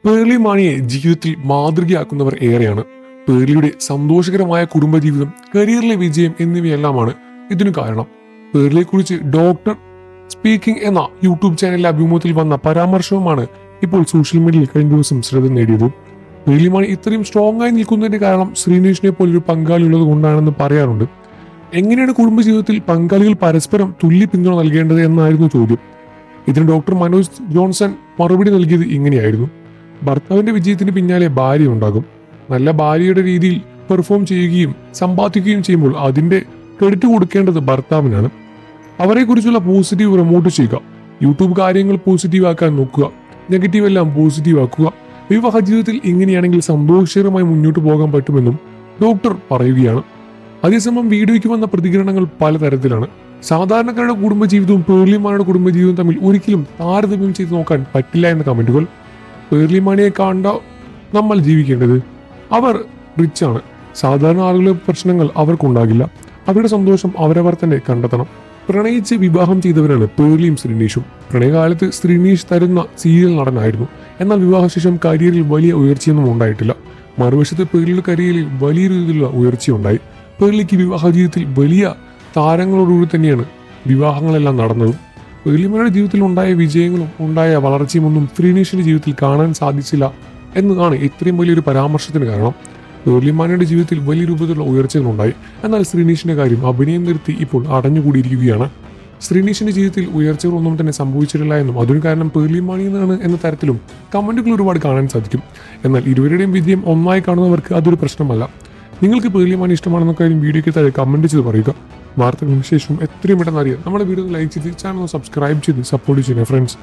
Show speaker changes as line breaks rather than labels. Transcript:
പേർലി മാണിയെ ജീവിതത്തിൽ മാതൃകയാക്കുന്നവർ ഏറെയാണ്. പേർലിയുടെ സന്തോഷകരമായ കുടുംബജീവിതം, കരിയറിലെ വിജയം എന്നിവയെല്ലാമാണ് ഇതിനു കാരണം. പേർലിയെക്കുറിച്ച് ഡോക്ടർ സ്പീക്കിംഗ് എന്ന യൂട്യൂബ് ചാനലിലെ അഭിമുഖത്തിൽ വന്ന പരാമർശവുമാണ് ഇപ്പോൾ സോഷ്യൽ മീഡിയയിൽ കഴിഞ്ഞ ദിവസം ശ്രദ്ധ നേടിയത്. പേർലി മാണി ഇത്രയും സ്ട്രോങ് ആയി നിൽക്കുന്നതിന്റെ കാരണം ശ്രീനേഷിനെ പോലൊരു പങ്കാളി ഉള്ളത് കൊണ്ടാണെന്ന് പറയാറുണ്ട്. എങ്ങനെയാണ് കുടുംബജീവിതത്തിൽ പങ്കാളികൾ പരസ്പരം തുല്യ പിന്തുണ നൽകേണ്ടത് എന്നായിരുന്നു ചോദ്യം. ഇതിന് ഡോക്ടർ മനോജ് ജോൺസൺ മറുപടി നൽകിയത് ഇങ്ങനെയായിരുന്നു: ഭർത്താവിന്റെ വിജയത്തിന് പിന്നാലെ ഭാര്യ ഉണ്ടാകും. നല്ല ഭാര്യയുടെ രീതിയിൽ പെർഫോം ചെയ്യുകയും സമ്പാദിക്കുകയും ചെയ്യുമ്പോൾ അതിന്റെ ക്രെഡിറ്റ് കൊടുക്കേണ്ടത് ഭർത്താവിനാണ്. അവരെക്കുറിച്ചുള്ള പോസിറ്റീവ് പ്രമോട്ട് ചെയ്യുക, യൂട്യൂബ് കാര്യങ്ങൾ പോസിറ്റീവ് ആക്കാൻ നോക്കുക, നെഗറ്റീവ് എല്ലാം പോസിറ്റീവ് ആക്കുക. വിവാഹ ജീവിതത്തിൽ ഇങ്ങനെയാണെങ്കിൽ സന്തോഷകരമായി മുന്നോട്ട് പോകാൻ പറ്റുമെന്നും ഡോക്ടർ പറയുകയാണ്. അതേസമയം വീഡിയോയ്ക്ക് വന്ന പ്രതികരണങ്ങൾ പലതരത്തിലാണ്. സാധാരണക്കാരുടെ കുടുംബജീവിതവും പേർലി മാണിയുടെ കുടുംബജീവിതവും തമ്മിൽ ഒരിക്കലും താരതമ്യം ചെയ്ത് നോക്കാൻ പറ്റില്ല എന്ന കമന്റുകൾ. പേർലി മാണിയെ കണ്ട നമ്മൾ ജീവിക്കേണ്ടത്. അവർ റിച്ചാണ്. സാധാരണ ആളുകളുടെ പ്രശ്നങ്ങൾ അവർക്കുണ്ടാകില്ല. അവരുടെ സന്തോഷം അവരവർ തന്നെ കണ്ടെത്തണം. പ്രണയിച്ച് വിവാഹം ചെയ്തവരാണ് പേർലിയും ശ്രീനേഷും. പ്രണയകാലത്ത് ശ്രീനേഷ് തരുന്ന സീരിയൽ നടനായിരുന്നു. എന്നാൽ വിവാഹശേഷം കരിയറിൽ വലിയ ഉയർച്ചയൊന്നും ഉണ്ടായിട്ടില്ല. മറുവശത്ത് പേർലിയുടെ കരിയറിൽ വലിയ രീതിയിലുള്ള ഉയർച്ചയുണ്ടായി. പേർലിക്ക് വിവാഹ ജീവിതത്തിൽ വലിയ താരങ്ങളോടുകൂടി തന്നെയാണ് വിവാഹങ്ങളെല്ലാം നടന്നതും. പേർലിമാരുടെ ജീവിതത്തിൽ ഉണ്ടായ വിജയങ്ങളും ഉണ്ടായ വളർച്ചയും ഒന്നും ശ്രീനേഷിന്റെ ജീവിതത്തിൽ കാണാൻ സാധിച്ചില്ല എന്നതാണ് ഇത്രയും വലിയൊരു പരാമർശത്തിന് കാരണം. പേർലിമാനിയുടെ ജീവിതത്തിൽ വലിയ രൂപത്തിലുള്ള ഉയർച്ചകളുണ്ടായി. എന്നാൽ ശ്രീനേഷിന്റെ കാര്യം അഭിനയം നിർത്തി ഇപ്പോൾ അടഞ്ഞുകൂടിയിരിക്കുകയാണ്. ശ്രീനേഷിന്റെ ജീവിതത്തിൽ ഉയർച്ചകളൊന്നും തന്നെ സംഭവിച്ചിട്ടില്ല എന്നും അതിന് കാരണം പേർലി മാണി എന്നാണ് എന്ന തരത്തിലും കമന്റുകൾ ഒരുപാട് കാണാൻ സാധിക്കും. എന്നാൽ ഇരുവരുടെയും വിജയം ഒന്നായി കാണുന്നവർക്ക് അതൊരു പ്രശ്നമല്ല. നിങ്ങൾക്ക് പേർലി മാണി ഇഷ്ടമാണെന്ന കാര്യം വീഡിയോയ്ക്ക് താഴെ കമന്റ് ചെയ്ത് പറയുക. വാർത്തകളും വിശേഷവും എത്രയും പെട്ടെന്ന് അറിയാം നമ്മുടെ വീഡിയോ ലൈക്ക് ചെയ്ത് ചാനൽ സബ്സ്ക്രൈബ് ചെയ്ത് സപ്പോർട്ട് ചെയ്യുക ഫ്രണ്ട്സ്.